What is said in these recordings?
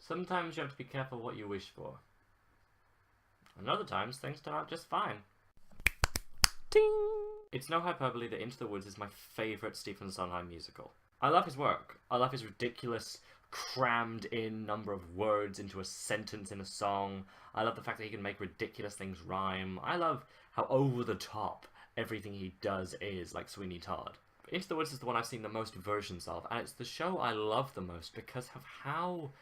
Sometimes you have to be careful what you wish for. And other times, things turn out just fine. Ding! It's no hyperbole that Into the Woods is my favourite Stephen Sondheim musical. I love his work. I love his ridiculous, crammed-in number of words into a sentence in a song. I love the fact that he can make ridiculous things rhyme. I love how over-the-top everything he does is, like Sweeney Todd. Into the Woods is the one I've seen the most versions of, and it's the show I love the most because of how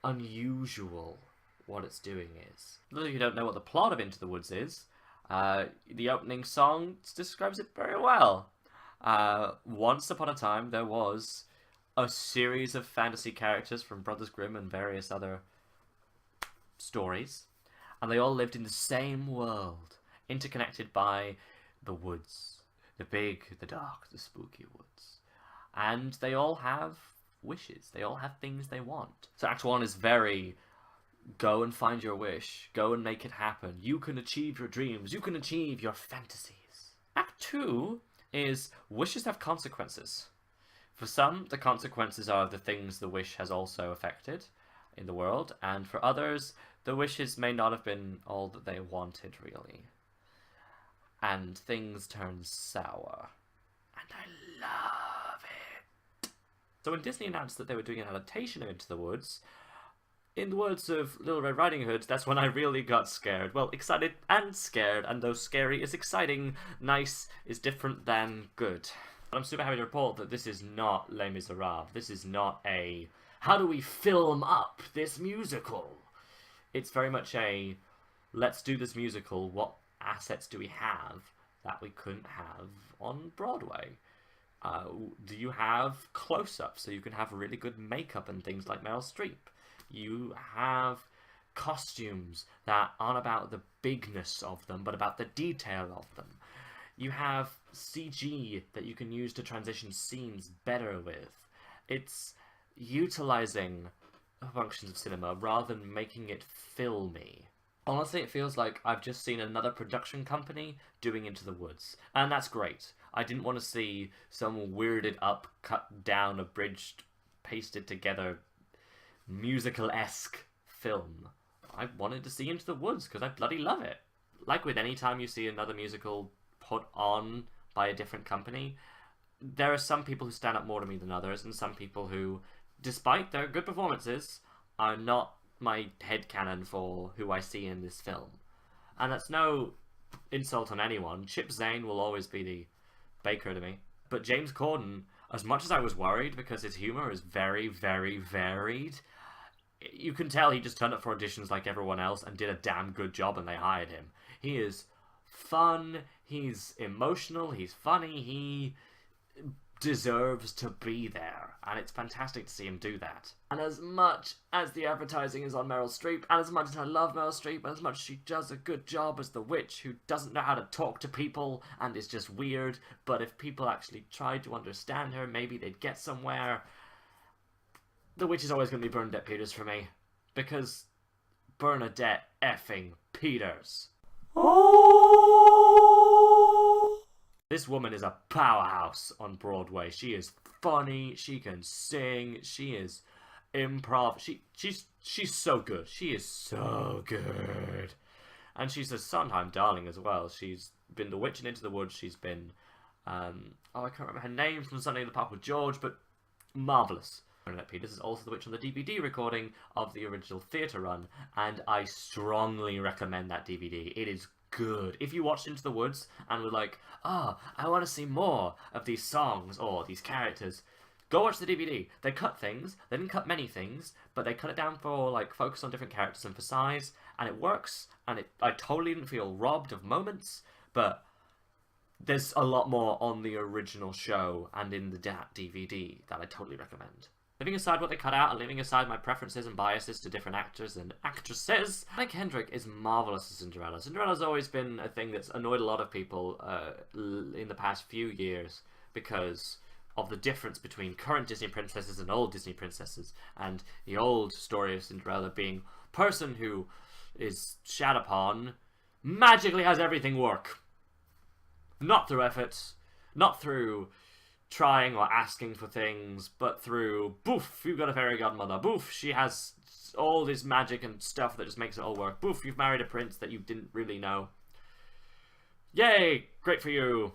unusual what it's doing is. Those of you who don't know what the plot of Into the Woods is, the opening song describes it very well. Once upon a time, there was a series of fantasy characters from Brothers Grimm and various other stories, and they all lived in the same world, interconnected by the woods. The big, the dark, the spooky woods. And they all have wishes. They all have things they want. So Act 1 is very, go and find your wish. Go and make it happen. You can achieve your dreams. You can achieve your fantasies. Act 2 is wishes have consequences. For some, the consequences are the things the wish has also affected in the world. And for others, the wishes may not have been all that they wanted, really. And things turn sour. And I love it. So when Disney announced that they were doing an adaptation of Into the Woods, in the words of Little Red Riding Hood, that's when I really got scared. Well, excited and scared, and though scary is exciting, nice is different than good. But I'm super happy to report that this is not Les Miserables. This is not a, how do we film up this musical? It's very much a, let's do this musical, what assets do we have that we couldn't have on Broadway? Do you have close-ups so you can have really good makeup and things like Meryl Streep? You have costumes that aren't about the bigness of them, but about the detail of them. You have CG that you can use to transition scenes better with. It's utilizing functions of cinema rather than making it filmy. Honestly, it feels like I've just seen another production company doing Into the Woods. And that's great. I didn't want to see some weirded up, cut down, abridged, pasted together, musical-esque film. I wanted to see Into the Woods because I bloody love it. Like with any time you see another musical put on by a different company, there are some people who stand up more to me than others, and some people who, despite their good performances, are not my headcanon for who I see in this film. And that's no insult on anyone. Chip Zane will always be the baker to me. But James Corden, as much as I was worried because his humor is very, very varied, you can tell he just turned up for auditions like everyone else and did a damn good job and they hired him. He is fun, he's emotional, he's funny, he deserves to be there, and it's fantastic to see him do that. And as much as the advertising is on Meryl Streep, and as much as I love Meryl Streep, and as much as she does a good job as the witch who doesn't know how to talk to people and is just weird, but if people actually tried to understand her, maybe they'd get somewhere, the witch is always going to be Bernadette Peters for me, because Bernadette effing Peters. This woman is a powerhouse on Broadway. She is funny, she can sing, she is improv. She's so good. She is so good. And she's a Sondheim darling as well. She's been the witch in Into the Woods. She's been, I can't remember her name from Sunday in the Park with George, but marvellous. Bernadette Peters is also the witch on the DVD recording of the original theatre run, and I strongly recommend that DVD. It is good. If you watched Into the Woods and were like, I want to see more of these songs or these characters, go watch the DVD. They cut things. They didn't cut many things, but they cut it down for, like, focus on different characters and for size, and it works, and I totally didn't feel robbed of moments, but there's a lot more on the original show and in the DVD that I totally recommend. Leaving aside what they cut out and leaving aside my preferences and biases to different actors and actresses, Anna Kendrick is marvellous as Cinderella. Cinderella's always been a thing that's annoyed a lot of people in the past few years because of the difference between current Disney princesses and old Disney princesses, and the old story of Cinderella being person who is shat upon magically has everything work. Not through effort, not through trying or asking for things, but through, boof, you've got a fairy godmother, boof, she has all this magic and stuff that just makes it all work, boof, you've married a prince that you didn't really know. Yay, great for you.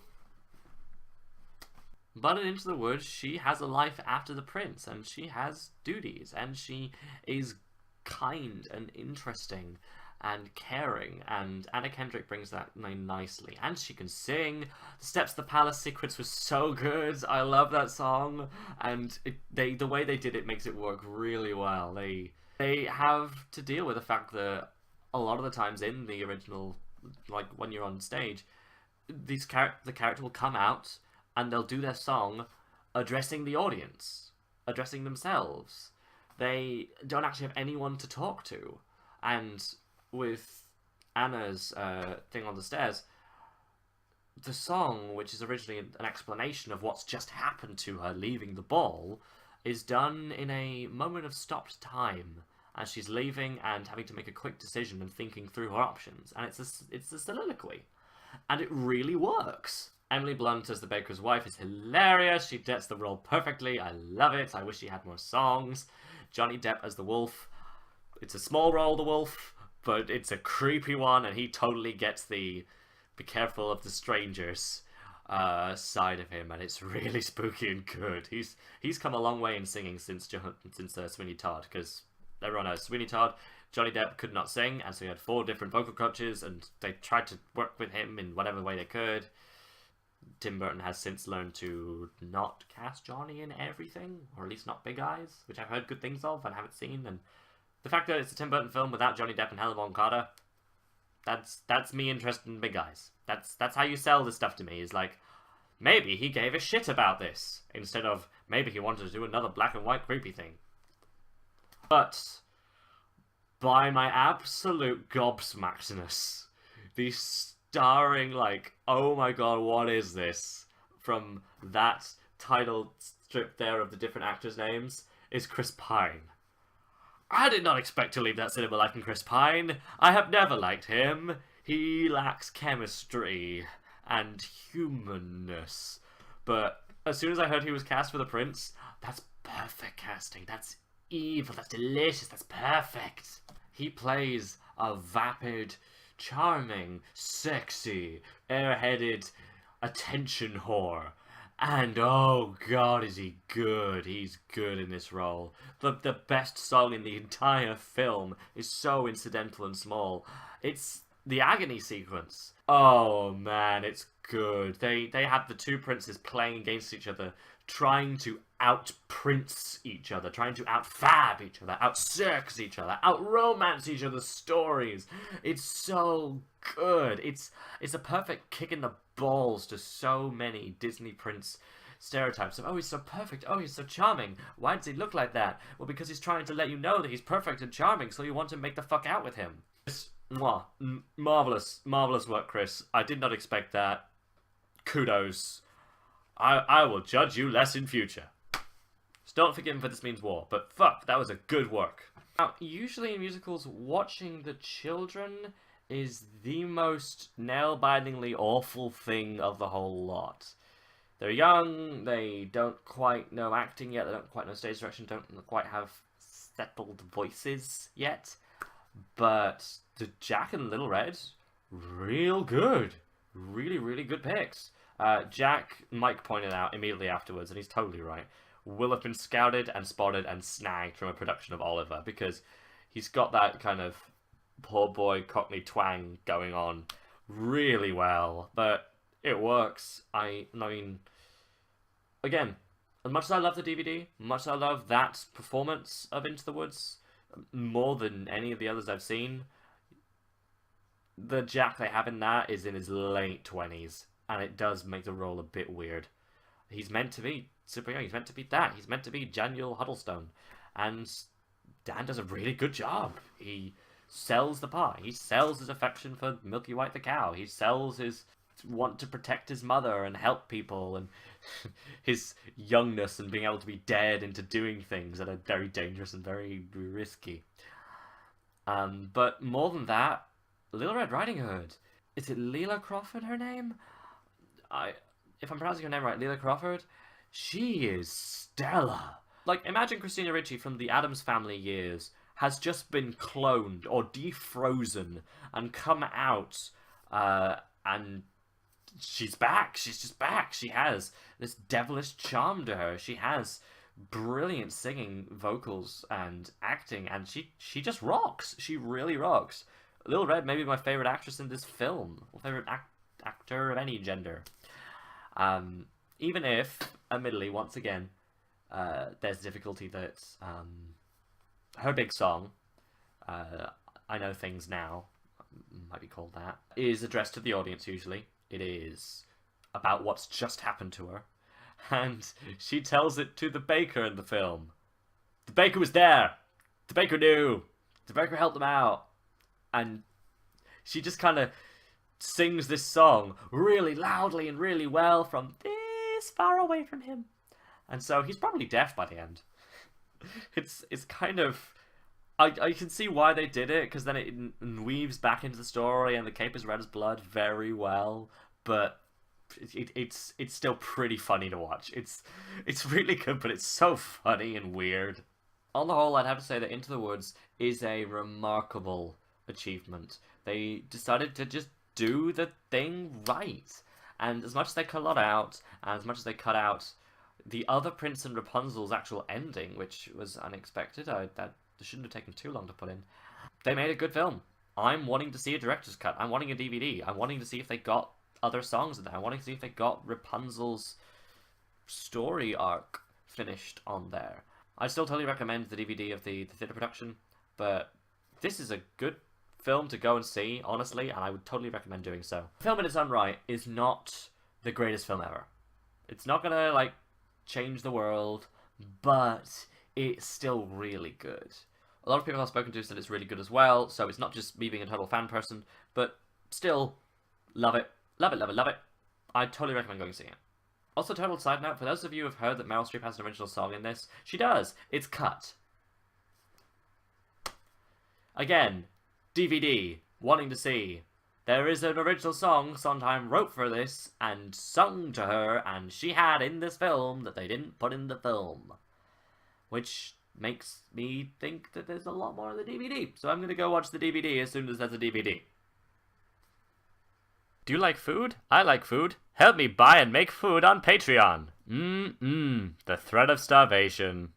But in Into the Woods, she has a life after the prince, and she has duties, and she is kind and interesting and caring, and Anna Kendrick brings that nicely. And she can sing. The Steps of the Palace sequence was so good. I love that song, and the way they did it makes it work really well. They have to deal with the fact that a lot of the times in the original, like when you're on stage, the character will come out and they'll do their song addressing the audience, addressing themselves. They don't actually have anyone to talk to. And with Anna's thing on the stairs, the song, which is originally an explanation of what's just happened to her leaving the ball, is done in a moment of stopped time as she's leaving and having to make a quick decision and thinking through her options. And it's a soliloquy. And it really works. Emily Blunt as the baker's wife is hilarious. She gets the role perfectly. I love it. I wish she had more songs. Johnny Depp as the wolf. It's a small role, the wolf, but it's a creepy one, and he totally gets the be careful of the strangers side of him, and it's really spooky and good. He's come a long way in singing since Sweeney Todd, because everyone knows Sweeney Todd, Johnny Depp could not sing, and so he had 4 different vocal coaches, and they tried to work with him in whatever way they could. Tim Burton has since learned to not cast Johnny in everything, or at least not Big Eyes, which I've heard good things of and haven't seen. And the fact that it's a Tim Burton film without Johnny Depp and Helena Bonham Carter, that's me interested in Big Eyes. That's how you sell this stuff to me. Is like, maybe he gave a shit about this instead of maybe he wanted to do another black and white creepy thing. But by my absolute gobsmackedness, the starring, like, oh my god, what is this, from that title strip there of the different actors' names, is Chris Pine. I did not expect to leave that cinema liking Chris Pine. I have never liked him. He lacks chemistry and humanness. But as soon as I heard he was cast for the Prince, that's perfect casting. That's evil. That's delicious. That's perfect. He plays a vapid, charming, sexy, airheaded attention whore. And oh god, is he good. He's good in this role. The best song in the entire film is so incidental and small. It's the agony sequence. Oh man, it's good. They have the 2 princes playing against each other, trying to out-prince each other, trying to out-fab each other, out-sex each other, out-romance each other's stories. It's so good. It's a perfect kick in the balls to so many Disney prince stereotypes of, oh, he's so perfect, oh, he's so charming, why does he look like that? Well, because he's trying to let you know that he's perfect and charming, so you want to make the fuck out with him. Marvelous work, Chris. I did not expect that. Kudos. I will judge you less in future. Just don't forgive him for This Means War, but fuck, that was a good work. Now, usually in musicals, watching the children is the most nail-bitingly awful thing of the whole lot. They're young, they don't quite know acting yet, they don't quite know stage direction, don't quite have settled voices yet, but the Jack and Little Red, real good. Really, really good picks. Jack, Mike pointed out immediately afterwards, and he's totally right, will have been scouted and spotted and snagged from a production of Oliver, because he's got that kind of poor boy Cockney twang going on really well, but it works. I mean, again, as much as I love the DVD, much as I love that performance of Into the Woods, more than any of the others I've seen, the Jack they have in that is in his late 20s, and it does make the role a bit weird. He's meant to be super young, he's meant to be that, he's meant to be Daniel Huddlestone, and Dan does a really good job. He sells the part, he sells his affection for Milky White the cow, he sells his want to protect his mother and help people, and his youngness and being able to be dared into doing things that are very dangerous and very risky. But more than that, Little Red Riding Hood. Is it Leela Crawford, her name? If I'm pronouncing her name right, Leela Crawford. she is stellar. Like, imagine Christina Ricci from the Addams Family years has just been cloned or defrozen and come out, and she's back. She's just back. She has this devilish charm to her. She has brilliant singing, vocals, and acting, and she just rocks. She really rocks. Lil Red may be my favorite actress in this film. Favorite actor of any gender. Even if, admittedly, once again, there's difficulty that her big song, I Know Things Now, might be called that, is addressed to the audience usually. It is about what's just happened to her. And she tells it to the baker in the film. The baker was there. The baker knew. The baker helped them out. And she just kind of sings this song really loudly and really well from this far away from him. And so he's probably deaf by the end. It's kind of... I can see why they did it, because then it weaves back into the story and the cape is red as blood very well. But it's still pretty funny to watch. It's really good, but it's so funny and weird. On the whole, I'd have to say that Into the Woods is a remarkable achievement. They decided to just do the thing right. And as much as they cut a lot out, and as much as they cut out the other Prince and Rapunzel's actual ending, which was unexpected, that shouldn't have taken too long to put in, they made a good film. I'm wanting to see a director's cut. I'm wanting a DVD. I'm wanting to see if they got other songs in there. I'm wanting to see if they got Rapunzel's story arc finished on there. I still totally recommend the DVD of the theatre production, but this is a good film to go and see, honestly, and I would totally recommend doing so. The film in its own right is not the greatest film ever. It's not gonna, like, change the world, but it's still really good. A lot of people I've spoken to said it's really good as well, so it's not just me being a total fan person, but still, love it. Love it, love it, love it. I totally recommend going and seeing it. Also, total side note, for those of you who have heard that Meryl Streep has an original song in this, she does. It's cut. Again, DVD, wanting to see. There is an original song Sondheim wrote for this and sung to her, and she had in this film that they didn't put in the film. Which makes me think that there's a lot more on the DVD. So I'm going to go watch the DVD as soon as there's a DVD. Do you like food? I like food. Help me buy and make food on Patreon. The threat of starvation.